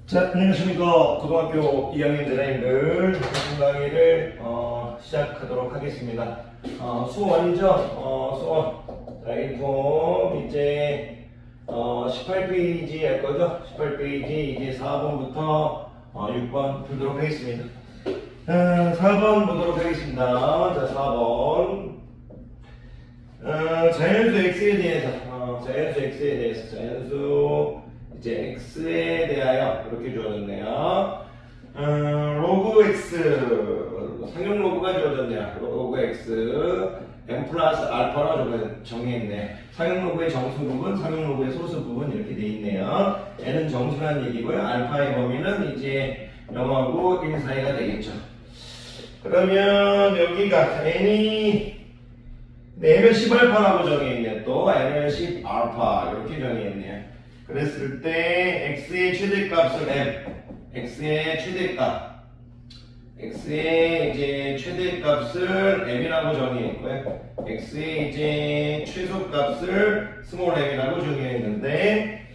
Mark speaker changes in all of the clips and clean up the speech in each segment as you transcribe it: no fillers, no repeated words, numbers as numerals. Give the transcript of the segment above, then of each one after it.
Speaker 1: 자, 안녕하십니까. 고등학교 2학년 자녀님들 학습 강의를 시작하도록 하겠습니다. 수원이죠? 수원. 자, 인폼 이제 18페이지 할 거죠? 18페이지 이제 4번부터 6번 보도록 하겠습니다. 4번 보도록 하겠습니다. 자, 4번. 자연수 x에 대해서, 자연수 이제 x에 대하여 이렇게 주어졌네요. 로그 x, 상용 로그가 주어졌네요. 로그 x, m 플러스 알파로 정의했네. 상용 로그의 정수 부분, 상용 로그의 소수 부분 이렇게 돼 있네요. n은 정수라는 얘기고요. 알파의 범위는 이제 0하고 1 사이가 되겠죠. 그러면 여기가 n이 n을 10알파라고 정의했네. 또 n을 10알파 이렇게 정의했네요. 그랬을 때 x의 최대값을 m, x의 최대값, x의 이제 최대값을 m이라고 정의했고요. x의 이제 최소값을 스몰 m이라고 정의했는데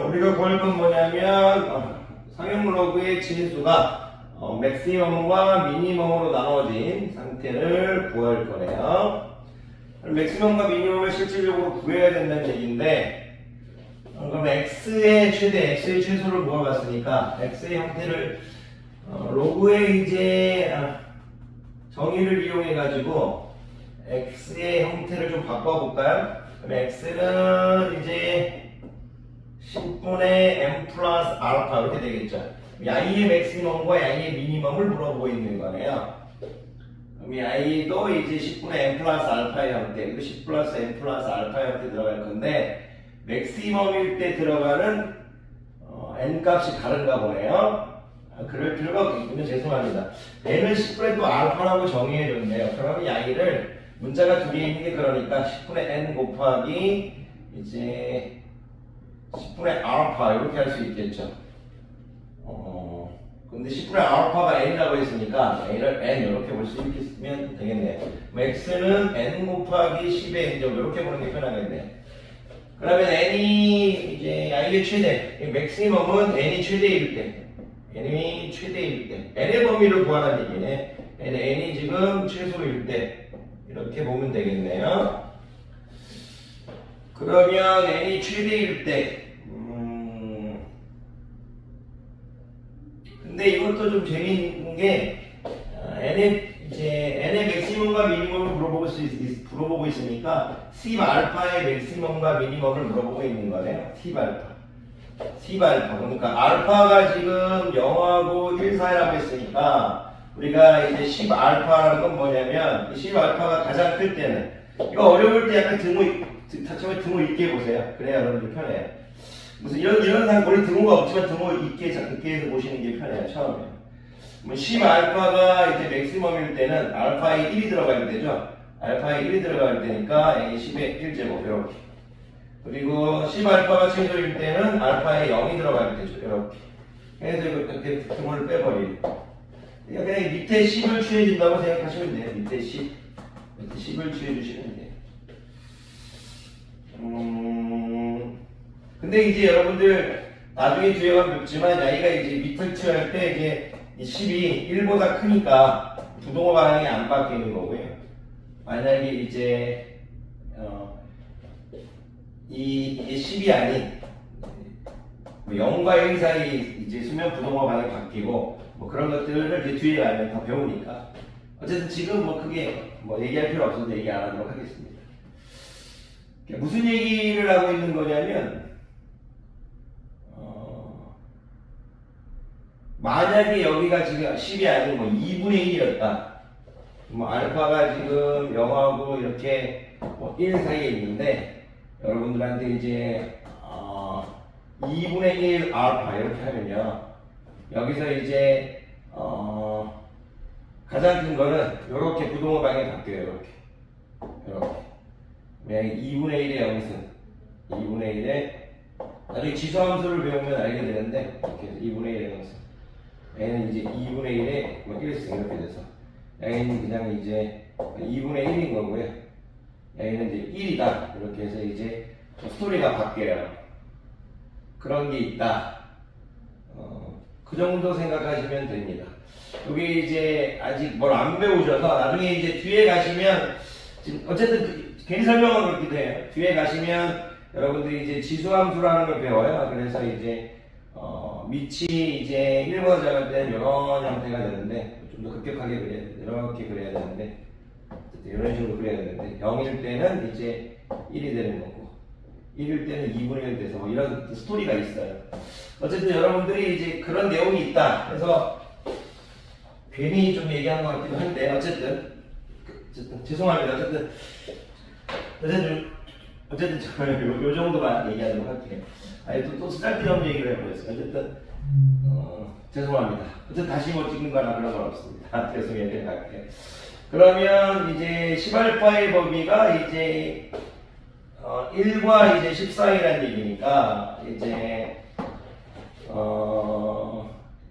Speaker 1: 우리가 구할 건 뭐냐면 상용 로그의 진수가 맥시멈과 미니멈으로 나눠진 상태를 구할 거네요. 맥시멈과 미니멈을 실질적으로 구해야 된다는 얘기인데 그럼 x의 최대, x의 최소를 모아봤으니까 x의 형태를 로그의 이제 정의를 이용해 가지고 x의 형태를 좀 바꿔볼까요? 그럼 x는 이제 10분의 m 플러스 알파 이렇게 되겠죠. i의 맥시멈과 i의 미니멈을 물어보고 있는 거네요. 그럼 이 i도 이제 10분의 m 플러스 알파의 형태, 그리고 10 플러스 m 플러스 알파의 형태 들어갈 건데 맥시멈일 때 들어가는 n 값이 다른가 보네요. 그럴 필요가 없군요. 죄송합니다. n은 10분의 또 알파라고 정의해줬네요. 그러면 이 i를 문자가 두 개 있는 게 그러니까 10분의 n 곱하기 이제 10분의 알파 이렇게 할 수 있겠죠. 근데 10분의 알파가 n이라고 했으니까 n을 n 이렇게 볼 수 있으면 되겠네요. x는 n 곱하기 10의 n제곱 이렇게 보는 게 편하겠네요. 그러면 n이 이제 i의 최대, 맥시멈은 n이 최대일 때, n이 최대일 때, n의 범위를 구하라는 얘기네. n이 지금 최소일 때 이렇게 보면 되겠네요. 그러면 n이 최대일 때, 근데 이것도 좀 재미있는 게 n의 맥시멈과 미니멈을 물어보고 있으니까 10 알파의 맥시멈과 미니멈을 물어보고 있는 거네요. 10 알파. 그러니까 알파가 지금 0하고 1 사이라고 했으니까 우리가 이제 10 알파라는 건 뭐냐면 10 알파가 가장 클 때는 이거 어려울 때 약간 처음에 드모 있게 보세요. 그래야 여러분들 편해요. 무슨 이런 상황 원래 드모가 없지만 드모 있게 해서 보시는 게 편해요. 처음에. 10 알파가 이제 맥시멈일 때는 알파에 1이 들어갈 때죠. 알파에 1이 들어갈 때니까 n이 10의 1제곱 이렇게. 그리고 10 알파가 최소일 때는 알파에 0이 들어갈 때죠. 이렇게. 그래서 이렇게 등호를 빼버리고. 그냥 밑에 10을 취해준다고 생각하시면 돼요. 밑에 10을 취해주시면 돼요. 근데 이제 여러분들 나중에 뒤에 가면 뵙지만 아이가 이제 밑을 취할 때 이제 10이 1보다 크니까 부동호 반응이 안 바뀌는 거고요. 만약에 이제 이게 10이 아닌 0과 1 사이 이제 수면 부동호 반응이 바뀌고 뭐 그런 것들을 이제 뒤에 가면 다 배우니까 어쨌든 지금 뭐 크게 뭐 얘기할 필요 없어서 얘기 안 하도록 하겠습니다. 무슨 얘기를 하고 있는 거냐면 만약에 여기가 지금 10이 아니고 뭐 2분의 1이었다. 뭐 알파가 지금 0하고 이렇게 뭐 1 사이에 있는데 여러분들한테 이제 2분의 1 알파 이렇게 하면요. 여기서 이제 가장 큰 거는 이렇게 부동호 방향이 바뀌어요. 이렇게 2분의 1의 영승 2분의 1의 나중에 지수함수를 배우면 알게 되는데 이렇게 해서 2분의 1의 영승 얘는 이제 2분의 1의 1승 이렇게 돼서 얘는 그냥 이제 2분의 1인 거고요. 얘는 이제 1이다 이렇게 해서 이제 스토리가 바뀌어요. 그런 게 있다. 그 정도 생각하시면 됩니다. 여기 이제 아직 뭘 안 배우셔서 나중에 이제 뒤에 가시면 지금 어쨌든 괜히 설명은 그렇기도 해요. 뒤에 가시면 여러분들이 이제 지수함수라는 걸 배워요. 그래서 이제 밑이 이제 1번 작을 때는 이런 형태가 되는데 좀 더 급격하게 그려야 되는데 이렇게 그려야 되는데 이런 식으로 그려야 되는데 0일 때는 이제 1이 되는 거고 1일 때는 2분의 1 돼서 뭐 이런 스토리가 있어요. 어쨌든 여러분들이 이제 그런 내용이 있다. 그래서 괜히 좀 얘기한 것 같기도 한데 어쨌든 죄송합니다. 어쨌든 저는 요 정도만 얘기하도록 할게요. 아니 또 쓸데없는 얘기를 해버렸어요. 어쨌든 죄송합니다. 어쨌든 다시 뭐 찍는 거나 그런 건 없습니다. 죄송해요. 할게요. 그러면 이제 10알파의 범위가 이제 1과 이제 14이라는 얘기니까 이제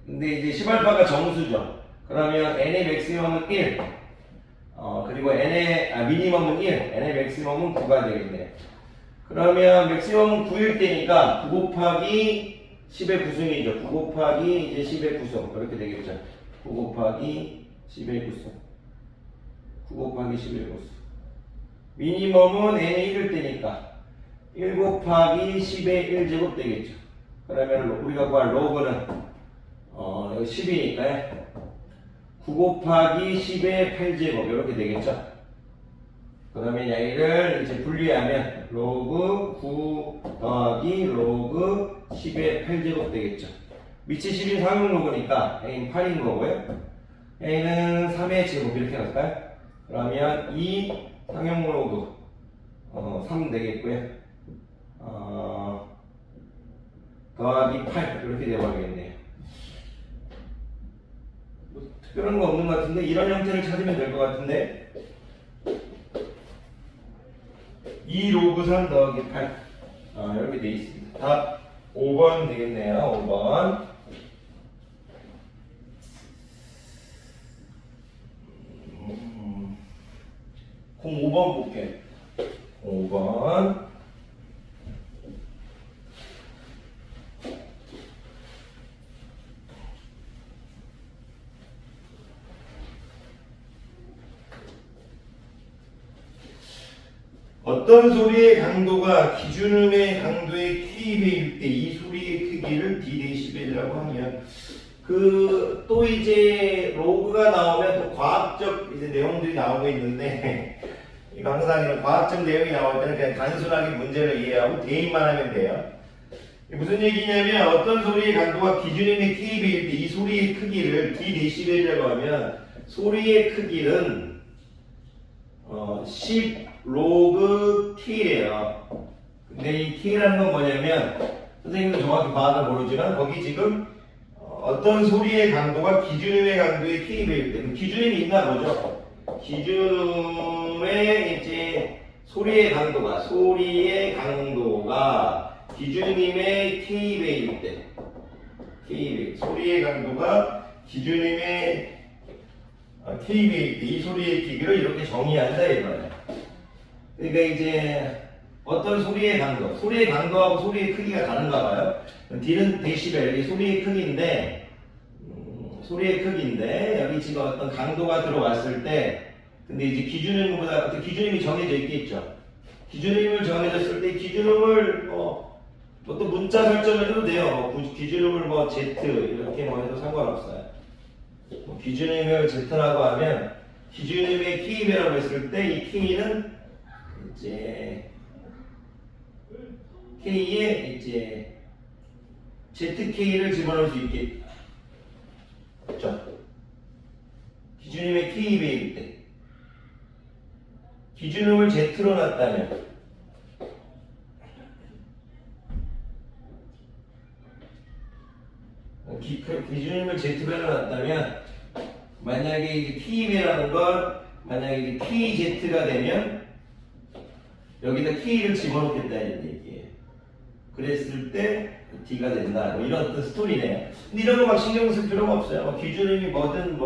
Speaker 1: 근데 이제 10알파가 정수죠. 그러면 n의 맥시멈은 1 그리고 n의 미니멈은 1 n의 맥시멈은 9가 되겠네요. 그러면 맥시멈은 9일 때니까 9 곱하기 10의 구승이죠. 9 곱하기 이제 10의 구승 이렇게 되겠죠. 9 곱하기 10의 구승 9 곱하기 11의 구승 미니멈은 n이 1일 때니까 1 곱하기 10의 1제곱 되겠죠. 그러면 우리가 구할 로그는 여기 10이니까 9 곱하기 10의 8제곱 이렇게 되겠죠. 그러면 여기를 이제 분리하면 로그 9 더하기 로그 10의 8제곱 되겠죠. 밑이 10인 상용 로그니까 A는 8인 거고요. A는 3의 제곱 이렇게 할까요? 그러면 2 상용 로그 3 되겠고요. 더하기 8 이렇게 되어버리겠네요. 뭐 특별한 거 없는 것 같은데 이런 형태를 찾으면 될 것 같은데 2 로그 3 더하기 8 이렇게 되어 있습니다. 답 5번 되겠네요. 5번 5번 볼게요. 5번 어떤 소리의 강도가 기준음의 강도의 K배일 때 이 소리의 크기를 D데시벨이라고 하면 또 이제 로그가 나오면 또 과학적 이제 내용들이 나오고 있는데 이거 항상 이런 과학적 내용이 나올 때는 그냥 단순하게 문제를 이해하고 대입만 하면 돼요. 무슨 얘기냐면 어떤 소리의 강도가 기준음의 K배일 때 이 소리의 크기를 D데시벨이라고 하면 소리의 크기는 10 로그 T래요. 근데 이 T라는 건 뭐냐면 선생님도 정확히 과학을 모르지만 거기 지금 어떤 소리의 강도가 기준음의 강도의 K배일 때 기준음이 있나 보죠. 기준음의 이제 소리의 강도가 기준음의 K배일 때 K배일 소리의 강도가 기준음의 K배일 때 이 소리의 크기를 이렇게 정의한다 이거예요. 그러니까 이제 어떤 소리의 강도하고 소리의 크기가 다른가 봐요. D는 데시벨, 여기 소리의 크기인데 여기 지금 어떤 강도가 들어왔을 때 근데 이제 기준음보다 기준음이 정해져 있겠죠. 기준음을 정해졌을 때 기준음을 또 문자 설정해도 돼요. 기준음을 Z 이렇게 해도 상관없어요. 기준음을 Z라고 하면 기준음의 K배라고 했을 때 이 K는 이제 K에 이제 ZK를 집어넣을 수 있겠죠. 기준음의 K배일 때 기준음을 Z로 놨다면 기준음을 Z배로 놨다면 만약에 이제 K배라는 건 만약에 이제 KZ가 되면 여기다 K를 집어넣겠다는 얘기예요. 그랬을 때 D가 된다. 뭐 이런 어떤 스토리네요. 근데 이런 거 막 신경 쓸 필요가 없어요. 기준음이 뭐든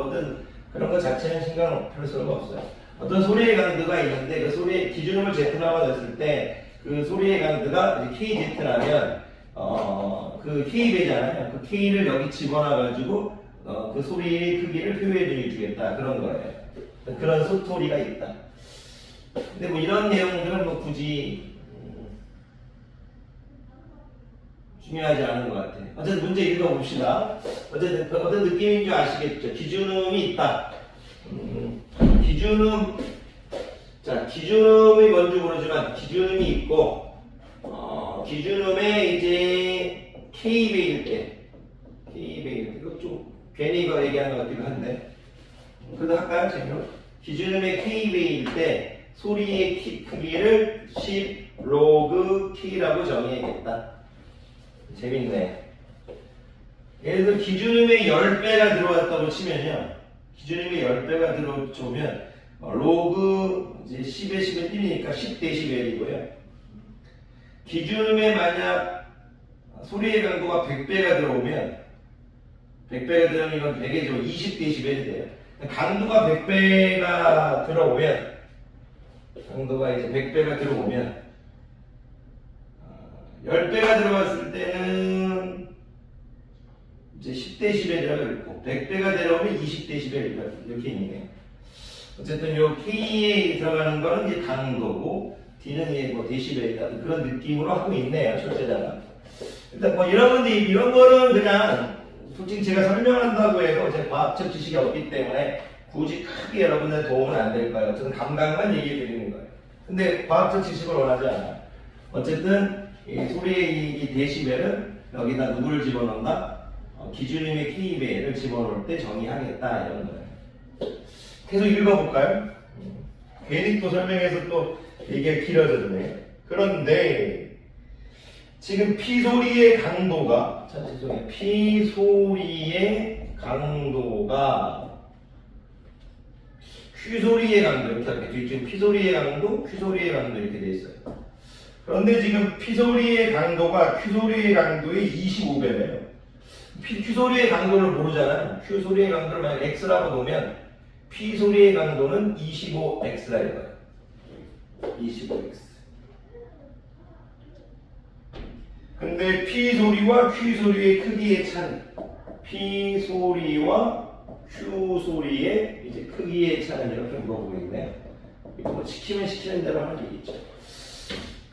Speaker 1: 그런 거 자체는 신경 쓸 필요가 없어요. 어떤 소리의 강도가 있는데 그 소리의 기준음을 Z라고 했을 때 그 소리의 강도가 이제 KZ라면 그 K배잖아요. 그 K를 여기 집어넣어가지고 그 소리의 크기를 표현해 주겠다. 그런 거예요. 그런 스토리가 있다. 근데 뭐 이런 내용들은 뭐 굳이 중요하지 않은 것 같아요. 어쨌든 문제 읽어봅시다. 어쨌든 어떤 느낌인 줄 아시겠죠? 기준음이 있다. 기준음, 자, 기준음이 뭔지 모르지만 기준음이 있고, 기준음에 이제 K배일 때, 이거 좀 괜히 이거 얘기하는 것 같기도 한데, 그래도 할까요, 지금? 기준음의 K배일 때 소리의 크기를 10 로그 K라고 정의해야겠다. 재밌네. 예를 들어 기준음의 10배가 들어왔다고 치면요. 기준음의 10배가 들어오면 로그 이제 10에 10은 1이니까 10dB이고요. 기준음에 만약 소리의 강도가 100배가 들어오면 100배가 들어오면 이건 100에 20dB이 돼요. 강도가 100배가 들어오면 강도가 이제 100배가 들어오면 10배가 들어갔을 때는 이제 10dB라고 있고 100배가 들어오면 20dB 이렇게 있네요. 어쨌든 요 K에 들어가는 거는 이제 강도고 D는 이제 뭐 데시벨이다 그런 느낌으로 하고 있네요. 출제자가. 일단 뭐 이런 거는 그냥 솔직히 제가 설명한다고 해도 제 과학적 지식이 없기 때문에 굳이 크게 여러분들 도움은 안 될 거예요. 어쨌든 감각만 얘기해 드리는 거예요. 근데 과학적 지식을 원하지 않아요. 어쨌든 이 소리의 이 데시벨은 여기다 누구를 집어넣는다? 기준음의 K배를 집어넣을 때 정의하겠다 이런 거예요. 계속 읽어볼까요? 괜히 또 설명해서 또 얘기가 길어졌네요. 그런데 지금 P소리의 강도가 P소리의 강도가 Q소리의 강도 이렇게 할게요. 지금 P소리의 강도, Q소리의 강도 이렇게 돼 있어요. 그런데 지금 P소리의 강도가 Q소리의 강도의 25배래요. Q소리의 강도를 모르잖아요. Q소리의 강도를 만약 X라고 놓으면 P소리의 강도는 25X라 이거예요. 25X. 근데 P소리와 Q소리의 크기의 차이. P소리와 Q소리의 이제 크기의 차이는 이렇게 물어보고 있네요. 이거 뭐 시키면 시키는 대로 하는 얘기죠.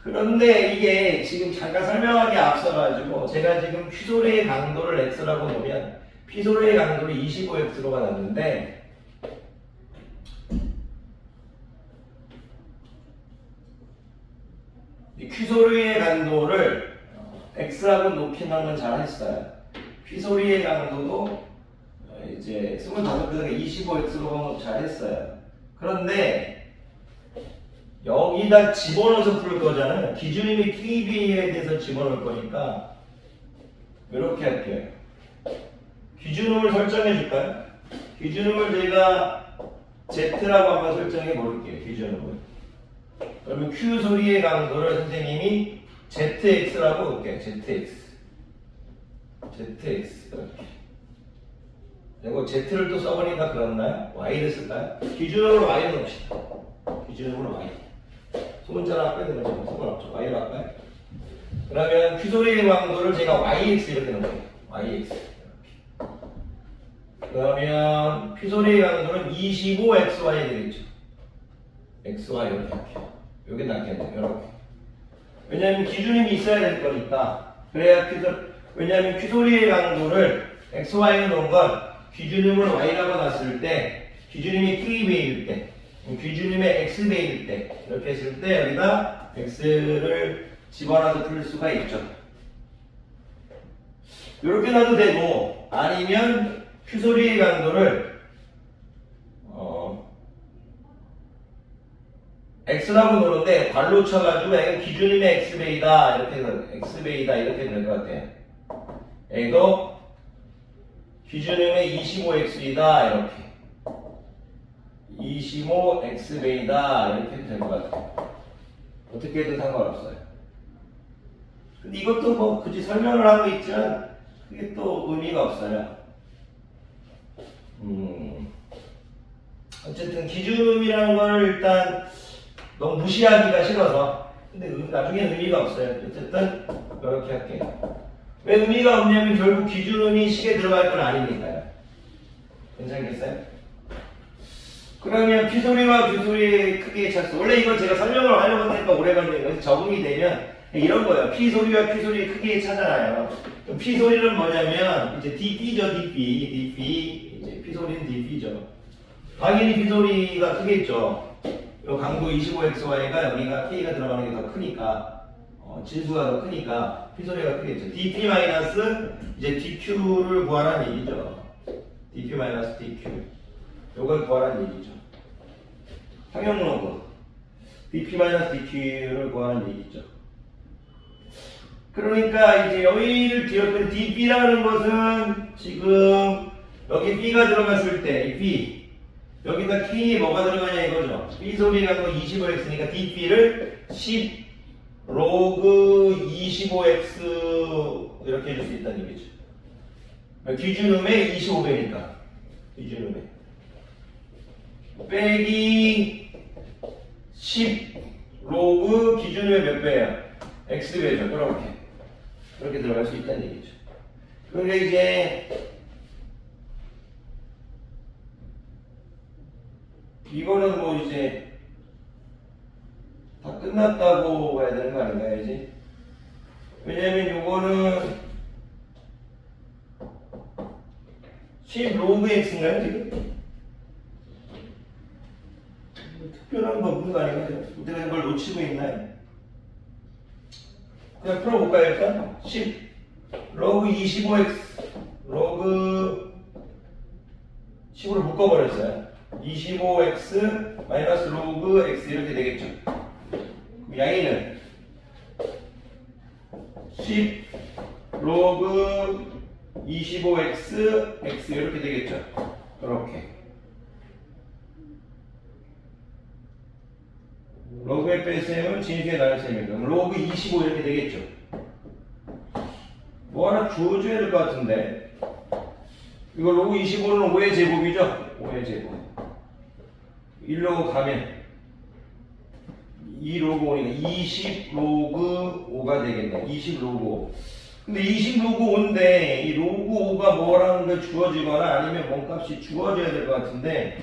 Speaker 1: 그런데 이게 지금 잠깐 설명하기 앞서가지고 제가 지금 Q소리의 강도를 X라고 놓으면 P소리의 강도를 25X로가 났는데 이 Q소리의 강도를 X라고 놓긴 하면 잘했어요. P소리의 강도도 이제 25배가 25X로 하면 잘했어요. 그런데 여기다 집어넣어서 풀 거잖아요. 기준음이 KB에 대해서 집어넣을 거니까 이렇게 할게요. 기준음을 설정해 줄까요? 기준음을 제가 Z라고 한번 설정해 볼게요. 기준음을. 그러면 Q 소리의 강도를 선생님이 ZX라고 볼게요. ZX 이렇게. 그리고 Z를 또 써보니까 그렇나요? Y를 쓸까요? 기준음으로 Y를 넣읍시다. 기준음으로 Y. 소문자로 할까요? 상관없죠. Y로 할까요? 그러면 Q소리의 강도를 제가 YX 이렇게 넣을게요. YX. 그러면 P소리의 강도는 25XY 되겠죠. XY 이렇게 할게요. 여기 낫겠네요. 이렇게. 왜냐하면 기준음이 있어야 될 거니까. 그래야 왜냐하면 Q소리의 강도를 XY로 놓은 건 기준음을 Y라고 놨을 때 기준음이 K배일 때 기준음의 X배일 때 이렇게 했을 때 여기다 X를 집어넣어서 풀 수가 있죠. 이렇게 놔도 되고 아니면 Q소리의 강도를 X라고 놓는데 괄호 쳐가지고 이건 기준음의 X배이다 이렇게 될 것 같아요. 이거 기준음의 25X이다 이렇게 25X배이다 이렇게 될 것 같아요. 어떻게 해도 상관없어요. 근데 이것도 뭐 굳이 설명을 하고 있지만 그게 또 의미가 없어요. 어쨌든 기준음이라는 걸 일단 너무 무시하기가 싫어서 근데 나중에 의미가 없어요. 어쨌든 이렇게 할게요. 왜 의미가 없냐면 결국 기준음이 식에 들어갈 건 아니니까요. 괜찮겠어요? 그러면 피소리와 규소리의 크기의 차수. 원래 이건 제가 설명을 하려고 하니까 오래 걸리는 적응이 되면 이런 거예요. 피소리와 큐소리의 크기의 차잖아요. 피소리는 뭐냐면 이제 DP죠, DP. 이제 피소리는 DP죠. 당연히 피소리가 크겠죠. 요 강도 25xy가 여기가 k가 들어가는 게 더 크니까 진수가 더 크니까 피소리가 크겠죠. dp 마이너스 이제 dq를 구하라는 얘기죠. dp 마이너스 dq 요걸 구하라는 얘기죠. 상용로그 dp 마이너스 dq를 구하라는 얘기죠. 그러니까 이제 여기를 기억해 dp라는 것은 지금 여기 b가 들어갔을 때 이 b 여기다 k에 뭐가 들어가냐 이거죠. b 소리라는 거 25x니까 dp를 10 로그 25x 이렇게 해줄 수 있다는 얘기죠. 기준음의 25배니까 기준음의 빼기 10 로그 기준음의 몇 배예요? x배죠. 그렇게 들어갈 수 있다는 얘기죠. 그러니까 이제 이거는 뭐 이제 다 끝났다고 봐야 되는 거 아닌가요, 이제? 왜냐면 요거는 10 로그 x인가요, 지금? 특별한 거 없는 거 아닌가요? 내가 이걸 놓치고 있나요? 그냥 풀어볼까요, 일단? 10 로그 25x 로그 10으로 묶어버렸어요. 25x 마이너스 로그 x 이렇게 되겠죠. 양이는 10 로그 25x x 이렇게 되겠죠. 이렇게 로그의 뺄셈은 진수의 나눗셈이니까 로그 25 이렇게 되겠죠. 뭐 하나 주어줘야 될 것 같은데 이거 로그 25는 5의 제곱이죠. 5의 제곱 1로그 가면 2 로그 5니까 20 로그 5가 되겠네. 20 로그 5. 근데 20 로그 5인데 이 로그 5가 뭐라는 게 주어지거나 아니면 몸값이 주어져야 될 것 같은데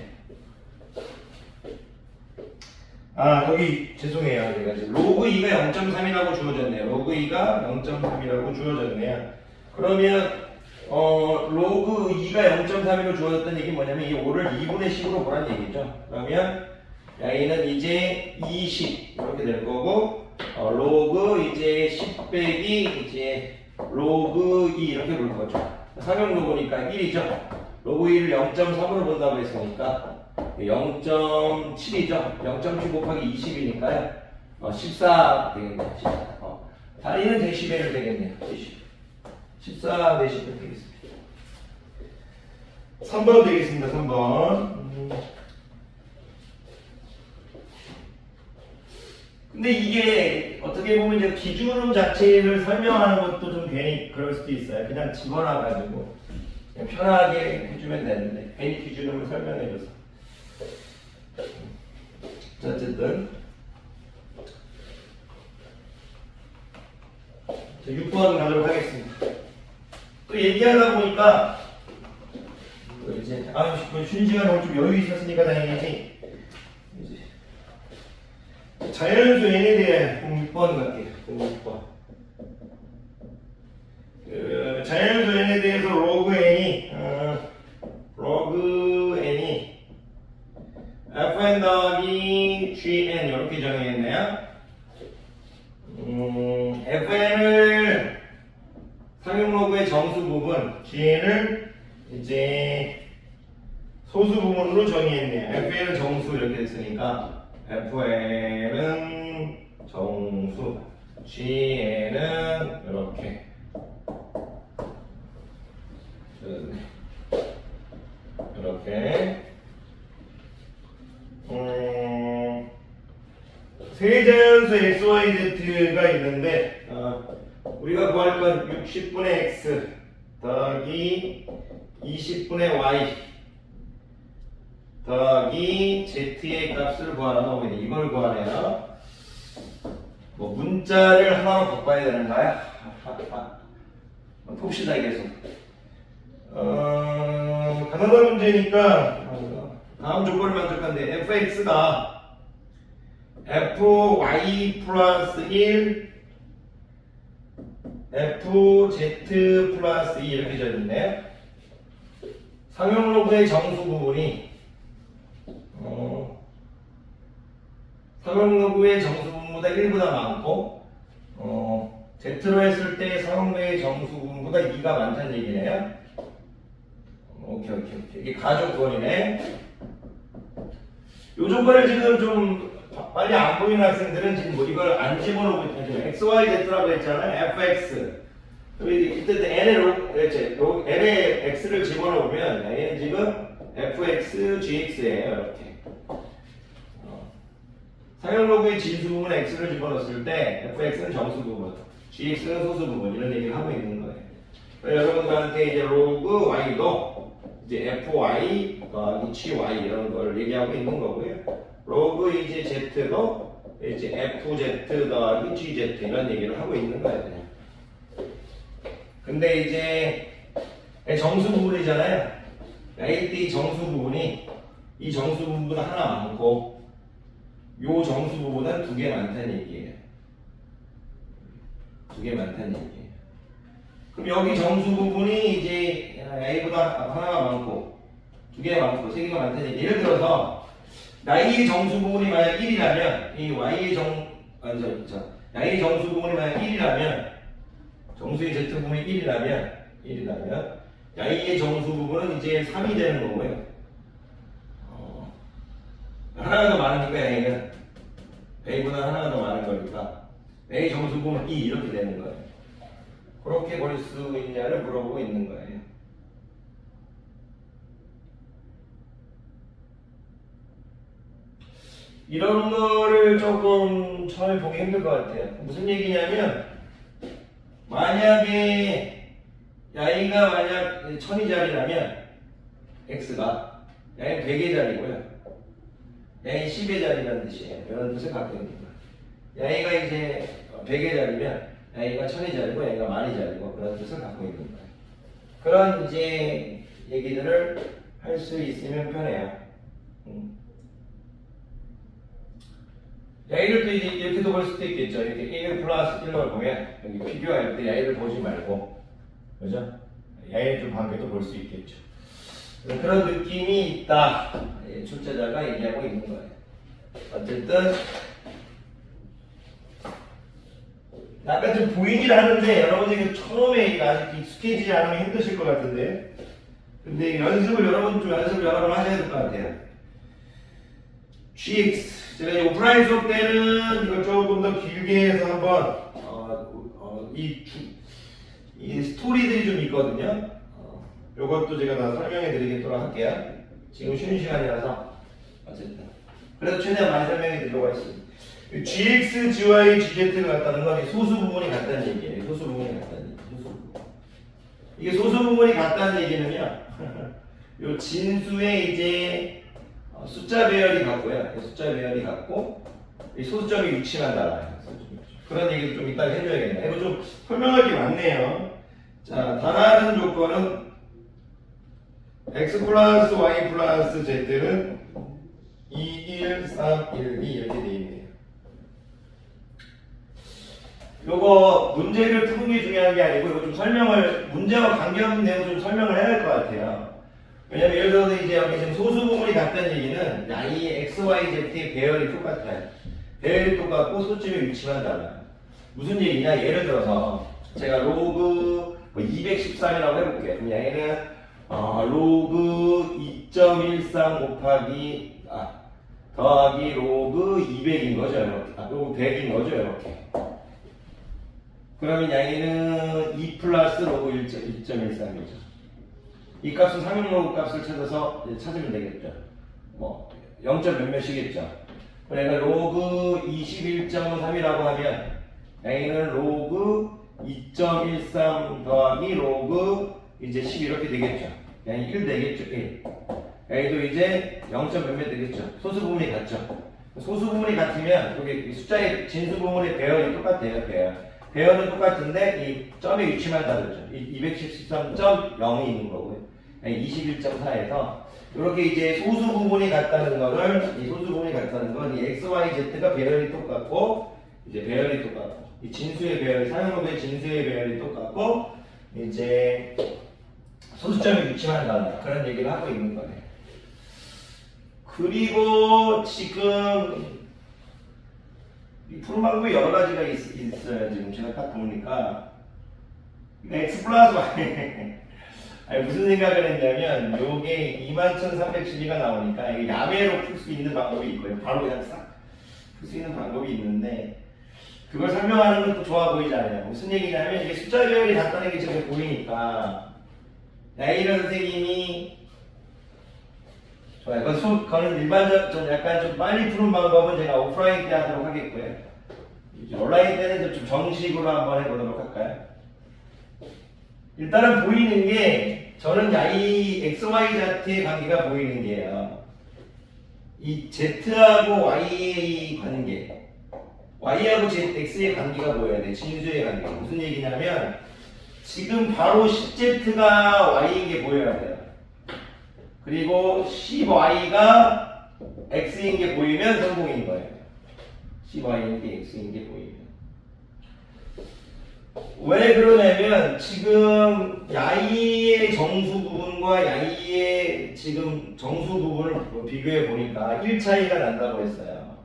Speaker 1: 거기 죄송해요. 제가 지금 로그 2가 0.3이라고 주어졌네요. 로그 2가 0.3이라고 주어졌네요. 그러면 로그 2가 0.3으로 주어졌다는 얘기는 뭐냐면 이 5를 2분의 10으로 보라는 얘기죠. 그러면 y는 이제 20 이렇게 될 거고 로그 이제 10 빼기 이제 로그 2 이렇게 볼 거죠. 상용 로그니까 1이죠. 로그 2를 0.3으로 본다고 했으니까 0.7이죠. 0.7 곱하기 20이니까요. 14 되겠네요. 14. 다리는 데시벨 되겠네요. 14 데시벨 되겠습니다. 3번 되겠습니다. 3번. 근데 이게 어떻게 보면 이제 기준음 자체를 설명하는 것도 좀 괜히 그럴 수도 있어요. 그냥 집어넣어가지고 그냥 편하게 해주면 되는데 괜히 기준음을 설명해줘서. 자, 어쨌든 6번 가도록 하겠습니다. 또 얘기하다 보니까 이제 쉬는 시간 오늘 좀 여유 있었으니까 다행이지. 이제 자연수 n에 대한 6번 갈게요. 6번. 자연수 n에 대해서 로그 n이 fn 더하기 gn 이렇게 정의했네요. fn을 상용로그의 정수 부분, gn을 이제 소수 부분으로 정의했네요. fn은 정수 이렇게 됐으니까 fn은 정수, gn은 이렇게. 이렇게. 세자연수 xyz가 있는데 우리가 구할 건 60분의 x 더하기 20분의 y 더하기 z의 값을 구하라는 거거든요. 이걸 구하네요. 뭐 문자를 하나로 바꿔야 되는가요? 봅시다 계속. 가나다 문제니까 다음 조건을 만족한데 fx가 fy 플러스 1 fz 플러스 2 이렇게 적있네요. 상용 로그의 정수 부분이 상용 로그의 정수 부분보다 1보다 많고 Z로 했을 때 상용 로그의 정수 부분보다 2가 많다는 얘기네요. 오케이. 이게 가조건이네. 요 조건을 지금 좀 빨리 안 보이는 학생들은 지금 뭐 이걸 안 집어넣고 있잖아요. 지금 x, y, z라고 했잖아요. fx. 이때 n에 x를 집어넣으면 얘는 지금 fx, gx예요. 이렇게. 상용 로그의 진수 부분 x를 집어넣었을 때 fx는 정수 부분, gx는 소수 부분 이런 얘기를 하고 있는 거예요. 여러분들한테 이제 로그 y도 이제 fy 더하기 gy 이런 걸 얘기하고 있는 거고요. 로그 이제 z도 이제 fz 더하기 gz 이런 얘기를 하고 있는 거예요. 근데 이제 정수 부분이잖아요. 이때 이 정수 부분이 이 정수 부분보다 하나 많고 요 정수 부분은 2개 많다는 얘기예요. 2개 많다는 얘기예요. 그럼 여기 정수 부분이 이제 A보다 하나가 많고 2개가 많고 3개가 많다는 얘기. 예를 들어서 Y의 정수 부분이 만약 1이라면 이 Y의 Y의 정수 부분이 만약 1이라면 정수의 Z 부분이 1이라면 Y의 정수 부분은 이제 3이 되는 거고요. 하나가 더 많으니까 A는 A보다 하나가 더 많은 거니까 A 정수 부분은 2 이렇게 되는 거예요. 그렇게 볼 수 있냐를 물어보고 있는 거예요. 이런 거를 조금 처음에 보기 힘들 것 같아요. 무슨 얘기냐면 만약에 y가 만약 1000의 x가 y는 100의 자리고요. y는 10의 자리라는 뜻이에요. 이런 뜻을 갖고 있는 거예요. y가 이제 100의 자리면 y가 1000의 자리고 y가 10,000의 자리고 그런 뜻을 갖고 있는 거예요. 그런 이제 얘기들을 할 수 있으면 편해요. A를 또 이렇게도 볼 수도 있겠죠. 이렇게 1 플러스 1을 보면 여기 비교할 때 A를 보지 말고, 그죠? A의 좀 관계도 볼 수 있겠죠. 그런 느낌이 있다. 출제자가 얘기하고 있는 거예요. 어쨌든 약간 좀 보이긴 하는데 여러분이 지금 처음에 아직 익숙해지지 않으면 힘드실 것 같은데, 근데 연습을 여러 번 하셔야 될 것 같아요. GX 제가 이 오프라인 수업 때는 이걸 조금 더 길게 해서 한번 이 스토리들이 좀 있거든요. 요것도 제가 다 설명해 드리도록 할게요. 지금 쉬는 시간이라서 어쨌든 그래도 최대한 많이 설명해 드리려고 했습니다. GX, GY, GZ를 갖다는 건 소수 부분이 같다는 얘기예요. 소수 부분이 같다는 얘기. 소수 부분. 이게 소수 부분이 같다는 얘기는요. 요 진수의 이제 숫자 배열이 같고요. 숫자 배열이 같고 이 소수점의 위치만 달라요. 그런 얘기도 좀 이따가 해줘야겠네요. 이거 좀 설명할 게 많네요. 자, 다른 조건은 x 플러스 y 플러스 z는 2, 1, 3, 1, 2 이렇게 되어 있네요. 요거 문제를 푸는 게 중요한 게 아니고 이거 좀 문제와 관계없는 내용 좀 설명을 해야 할 것 같아요. 왜냐면 예를 들어서 이제 여기 지금 소수 부분이 같다는 얘기는 이 x, y, z의 배열이 똑같아요. 배열이 똑같고 소수점의 위치만 달라요. 무슨 얘기냐? 예를 들어서 제가 로그 213이라고 해볼게요. 그럼 얘는 로그 2.13 곱하기 더하기 로그 200인 거죠. 이렇게. 로그 100인 거죠. 이렇게. 그러면 얘는 2 플러스 로그 1.13이죠. 이 값은 상용 로그 값을 찾으면 되겠죠. 뭐 0. 몇몇이겠죠. 그러니까 로그 21.3이라고 하면 A는 로그 2.13 더하기 로그 이제 10 이렇게 되겠죠. A는 1 되겠죠. 1. A도 이제 0. 몇몇 되겠죠. 소수 부분이 같죠. 소수 부분이 같으면 여기 숫자의 진수 부분의 배열이 똑같아요. 배열은 똑같은데 이 점의 위치만 다르죠. 213.0이 있는 거고요. 21.4에서 이렇게 이제 소수 부분이 같다는 거를 이 소수 부분이 같다는 건 이 x, y, z가 배열이 똑같고 이제 배열이 똑같고 이 진수의 배열, 사용법의 진수의 배열이 똑같고 이제 소수점의 위치만 달라 그런 얘기를 하고 있는 거네요. 그리고 지금 이 푸른 방법이 여러 가지가 있어요. 지금 제가 딱 보니까 x 플러스 y 아니, 무슨 생각을 했냐면 요게 21,312가 나오니까 이게 야매로 풀 수 있는 방법이 있고요. 바로 그냥 싹 풀 수 있는 방법이 있는데 그걸 설명하는 것도 좋아 보이잖아요. 무슨 얘기냐면 이게 숫자 배열이 같다는 게 지금 보이니까 A라는 선생님이 좋아요. 그거는 일반적, 좀 약간 좀 빨리 푸는 방법은 제가 오프라인 때 하도록 하겠고요. 이제 온라인 때는 좀 정식으로 한번 해보도록 할까요? 일단은 보이는 게 저는 이 XY 자트의 관계가 보이는 게요. 이 Z하고 Y의 관계, Y하고 X의 관계가 보여야 돼. 진수의 관계. 무슨 얘기냐면 지금 바로 10Z가 Y인 게 보여야 돼요. 그리고 10Y가 X인 게 보이면 성공인 거예요. 10Y인 게 X인 게 보이면. 왜 그러냐면 지금 야이의 정수 부분과 야이의 지금 정수 부분을 비교해 보니까 1차이가 난다고 했어요.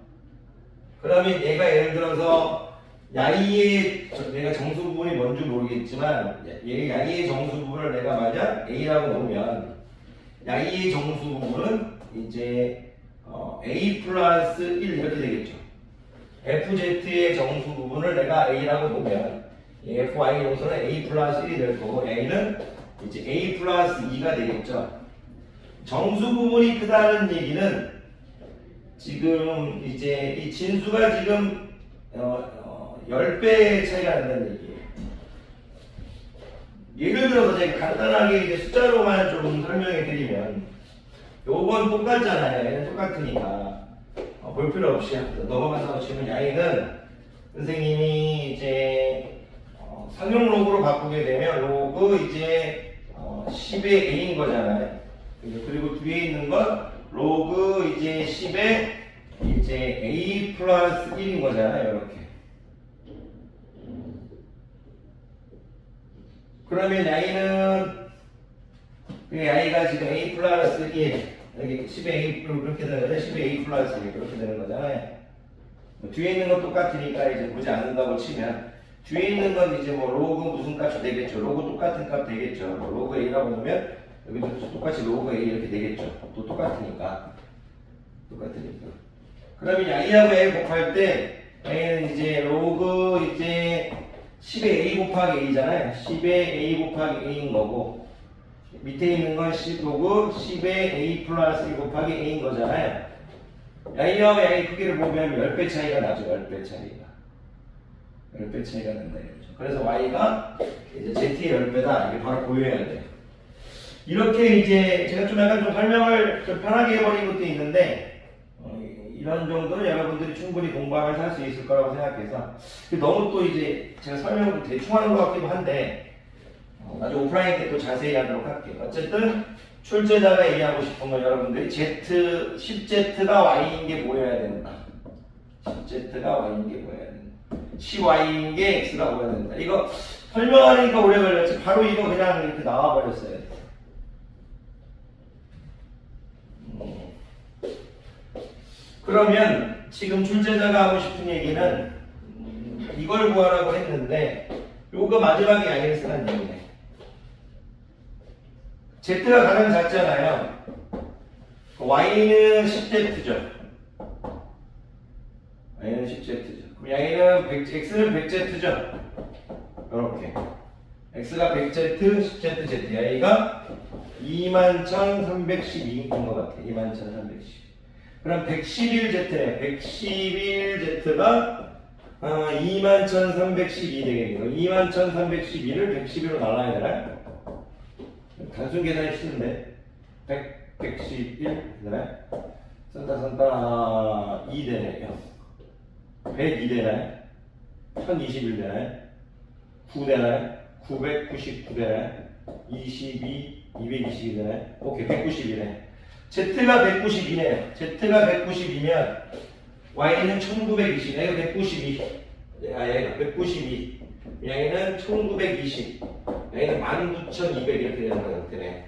Speaker 1: 그러면 얘가 예를 들어서 야이의 내가 정수 부분이 뭔지 모르겠지만 야이의 정수 부분을 내가 만약 A라고 놓으면 야이의 정수 부분은 이제 A 플러스 1 이렇게 되겠죠. FZ의 정수 부분을 내가 A라고 보면 FY 정수는 A 플러스 1이 될 거고 A는 이제 A 플러스 2가 되겠죠. 정수 부분이 크다는 얘기는 지금 이제 이 진수가 지금 10배 차이가 난다는 얘기예요. 예를 들어서 제가 간단하게 이제 숫자로만 좀 설명해 드리면 요건 똑같잖아요. 얘는 똑같으니까 볼 필요 없이 넘어가서 치면 야이는 선생님이 이제 상용 로그로 바꾸게 되면 로그 이제 10의 A인 거잖아요. 그리고 뒤에 있는 건 로그 이제 10의 이제 A 플러스 1인 거잖아요. 이렇게. 그러면 야이가 지금 A 플러스 1 여기 10의 A 그렇게 되는 거죠. 10의 A 플러스 1 그렇게 되는 거잖아요. 뒤에 있는 건 똑같으니까 이제 보지 않는다고 치면 뒤에 있는 건 이제 뭐 로그 무슨 값이 되겠죠. 로그 똑같은 값 되겠죠. 로그 A라고 놓으면 여기도 똑같이 로그 A 이렇게 되겠죠. 또 똑같으니까. 그러면 A하고 A 곱할 때 A는 이제 로그 이제 10의 A 곱하기 A잖아요. 10의 A 곱하기 A인 거고 밑에 있는 건 로그 10의 A 플러스 1 곱하기 A인 거잖아요. A하고 A 크기를 보면 10배 차이가 나죠. 10배 차이가. 10배 차이가 난다 이거죠. 그래서 Y가 이제 Z의 10배다. 이게 바로 보여야 돼요. 이렇게 이제 제가 좀 약간 좀 설명을 좀 편하게 해버린 것도 있는데 이런 정도는 여러분들이 충분히 공부하면서 할 수 있을 거라고 생각해서 너무 또 이제 제가 설명을 대충 하는 것 같기도 한데 나중에 오프라인 때 또 자세히 하도록 할게요. 어쨌든 출제자가 얘기하고 싶은 건 여러분들이10Z가 Y인 게 보여야 된다. 10Z가 Y인 게 보여야 된다. 10Y인 게 X가 보여야 된다. 이거 설명하니까 오래 걸렸지. 바로 이거 그냥 이렇게 나와버렸어요. 그러면 지금 출제자가 하고 싶은 얘기는 이걸 구하라고 했는데 요거 마지막에 야기를 쓰는 얘기네. Z가 가장 작잖아요. Y는 10Z죠. Y는 10Z죠. 그럼 Y는 X는 100Z죠. 이렇게 X가 100Z, 10Z, Z. Y가 21,312인 것 같아. 21,312. 그럼 111Z네. 111Z가 21,312 되겠네요. 21,312를 111로 나눠야 되나요? 단순 계산이 싫은데 111 되나요? 그래서 산다 2 되네. 102 되나요? 1021 되나요? 9 되나요? 999 되나요? 22, 222 되나요? 오케이, 192네. Z가 192네. Z가 192면 Y는 1920. 얘가 192. 얘가 192. 얘는 1920. 얘는 19200 이렇게 되는 상태네.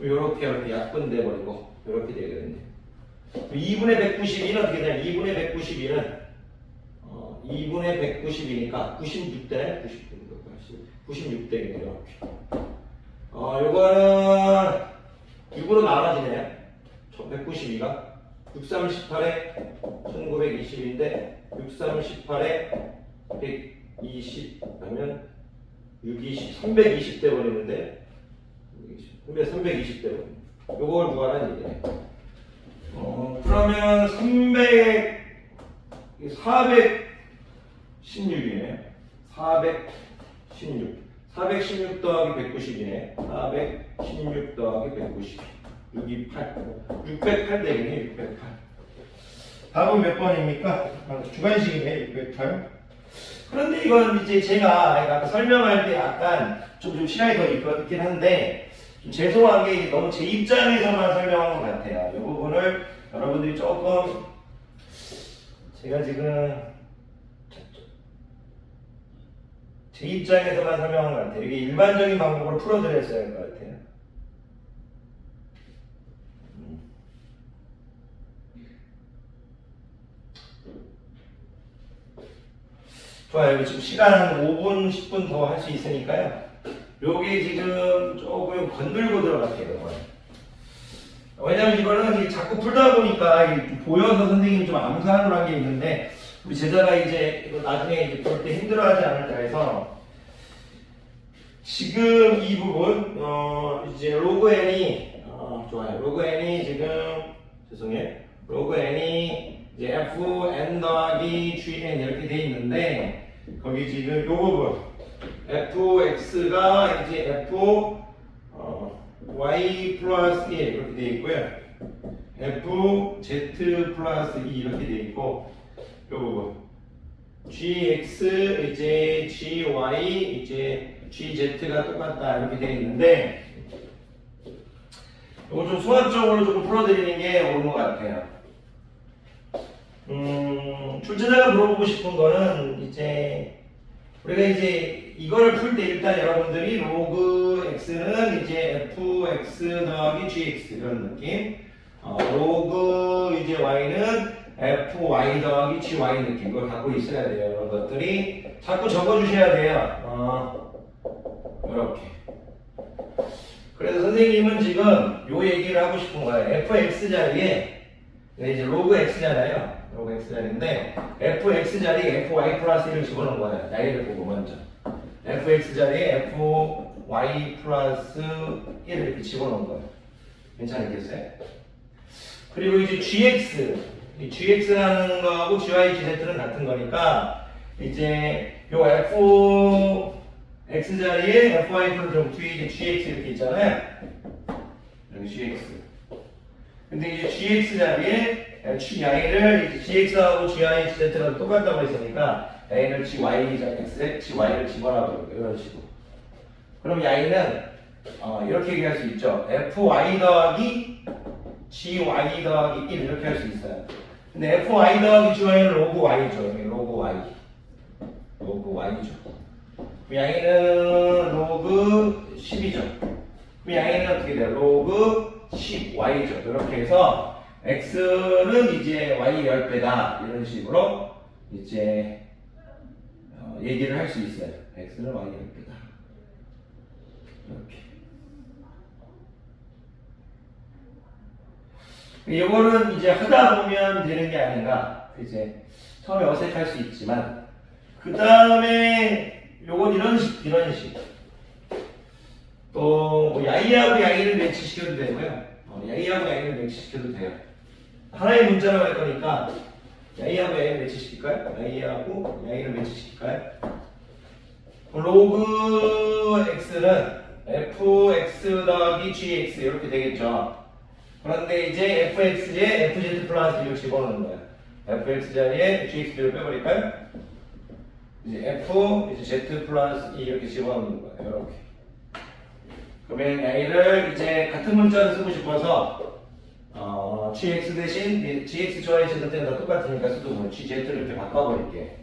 Speaker 1: 이렇게 약분돼 버리고 이렇게 되거든요. 2분의 192는 어떻게 되냐? 2분의 192는 2분의 192니까 96대 96대겠네요. 요거는 6으로 나눠지네요. 192가 638에 1920인데 638에 120 하면 620 320대 버리는데 320대 버리는 요걸 구하라는 얘기네. 그러면 416이네. 416 더하기 190이네. 416 더하기 190. 628. 608 되겠네. 608. 답은 몇 번입니까? 주관식이네. 608. 그런데 이건 이제 제가 아까 설명할 때 약간 좀 시간이 더 있긴 한데 좀 죄송한 게 너무 제 입장에서만 설명한 것 같아요. 이 부분을 여러분들이 조금 제가 지금 제 입장에서만 설명한 것 같아요. 이게 일반적인 방법으로 풀어드렸어야 할 것 같아요. 좋아요. 지금 시간 한 5분, 10분 더 할 수 있으니까요. 요게 지금 조금 건들고 들어갈게요. 왜냐면 이거는 자꾸 풀다 보니까 보여서 선생님이 좀 암산을 한 게 있는데 우리 제자가 이제 이거 나중에 이제 볼 때 힘들어하지 않을까 해서 지금 이 부분 이제 로그 n이 좋아요. 로그 n이 지금 죄송해요. 로그 n이 이제 fn 더하기 gn 이렇게 돼 있는데 거기 지금 요 부분 fx가 이제 f y 플러스 1 이렇게 돼 있고요. fz 플러스 2 이렇게 돼 있고 요 부분 gx 이제 gy 이제 gz가 똑같다 이렇게 돼 있는데 이거 좀 수학적으로 조금 풀어드리는 게 옳은 것 같아요. 출제자가 물어보고 싶은 거는 이제 우리가 이제 이걸 풀 때 일단 여러분들이 로그 x는 이제 fx 더하기 gx 이런 느낌, 로그 이제 y는 fy 더하기 gy 느낌 이걸 갖고 있어야 돼요. 이런 것들이 자꾸 적어주셔야 돼요. 이렇게. 그래서 선생님은 지금 요 얘기를 하고 싶은 거예요. fx 자리에 이제 로그 x잖아요. 로그 x 자리인데 fx 자리에 fy 플러스 1을 집어넣은 거예요. 나이를 보고 먼저 fx 자리에 fy 플러스 1을 이렇게 집어넣은 거예요. 괜찮겠어요? 그리고 이제 gx라는 거하고 gy, gz는 같은 거니까 이제 요 fx 자리에 fy 플러스 뒤에 이제 gx 이렇게 있잖아요. 여기 gx. 근데 이제 gx 자리에 y를 gx하고 gy, z가 똑같다고 했으니까 y를 gy, x에 gy를 집어넣어요. 이런 식으로. 그럼 y는 이렇게 얘기할 수 있죠. fy 더하기 gy 더하기 1 이렇게 할 수 있어요. 근데 fy 더하기 gy는 로그 y죠. 로그 y. 로그 y죠. y는 로그 10이죠. y는 어떻게 돼요? 로그 10y죠. 이렇게 해서 x는 이제 y 10배다 이런 식으로 이제 얘기를 할 수 있어요. x는 y 10배다 이렇게. 이거는 이제 하다 보면 되는 게 아닌가. 이제 처음에 어색할 수 있지만 그 다음에 요건 이런 식. 또 야이하고 야이를 매치시켜도 되고요. 야이하고 야이를 매치시켜도 돼요. 하나의 문자로 할 거니까 야이하고 야이를 매치시킬까요? 야이하고 야이를 매치시킬까요? 로그 x는 fx 더하기 gx 이렇게 되겠죠. 그런데 이제 fx에 fz 플러스 2를 집어넣는 거야. fx 자리에 gx를 빼버릴까요? 이제 f 이제 z 플러스 2 이렇게 집어넣는 거야. 이렇게. 그러면 a를 이제 같은 문자를 쓰고 싶어서 gx 대신 gx 좋아해 z 때는 다 똑같으니까 쓰도 gz를 이렇게 바꿔버릴게.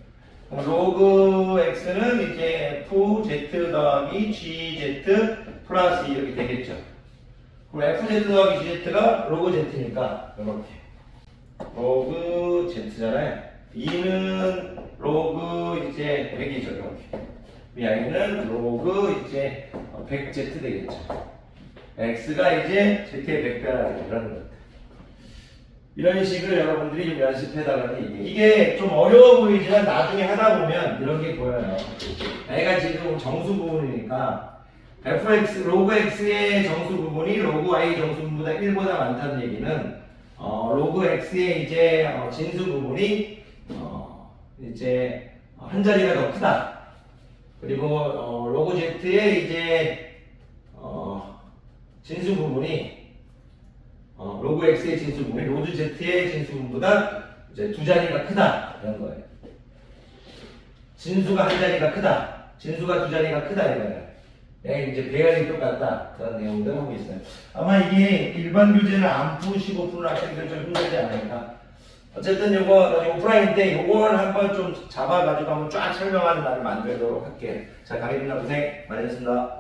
Speaker 1: 로그 x는 이제 fz 더하기 gz 플러스 2 이렇게 되겠죠. 그럼 fz 더하기 gz가 로그 z니까 이렇게 로그 z잖아요. 2는 로그 이제 100이죠. 이렇게 y는 로그 이제 100z 되겠죠. x가 이제 z의 100배라는 그런 것. 이런 식으로 여러분들이 좀 연습해달라는 얘기. 이게 좀 어려워 보이지만 나중에 하다 보면 이런 게 보여요. 내가 지금 정수 부분이니까 fx, 로그 x의 정수 부분이 로그 y 정수 부분보다 1보다 많다는 얘기는 로그 x의 이제 진수 부분이 이제 한 자리가 더 크다. 그리고 로그 z의 이제 진수 부분이 로그 x의 진수 부분이 로드 z의 진수 부분보다 이제 두 자리가 크다 이런 거예요. 진수가 한 자리가 크다, 진수가 두 자리가 크다 이거예요. 네, 이제 배열이 똑같다 그런 내용들 하고 있어요. 아마 이게 일반 교재는 안 푸시고 푸는 학생들 좀 힘들지 않을까. 어쨌든 요거 나중에 오프라인 때 요걸 한번 좀 잡아가지고 한번 쫙 설명하는 날을 만들도록 할게요. 자, 강의분들 고생 많으셨습니다.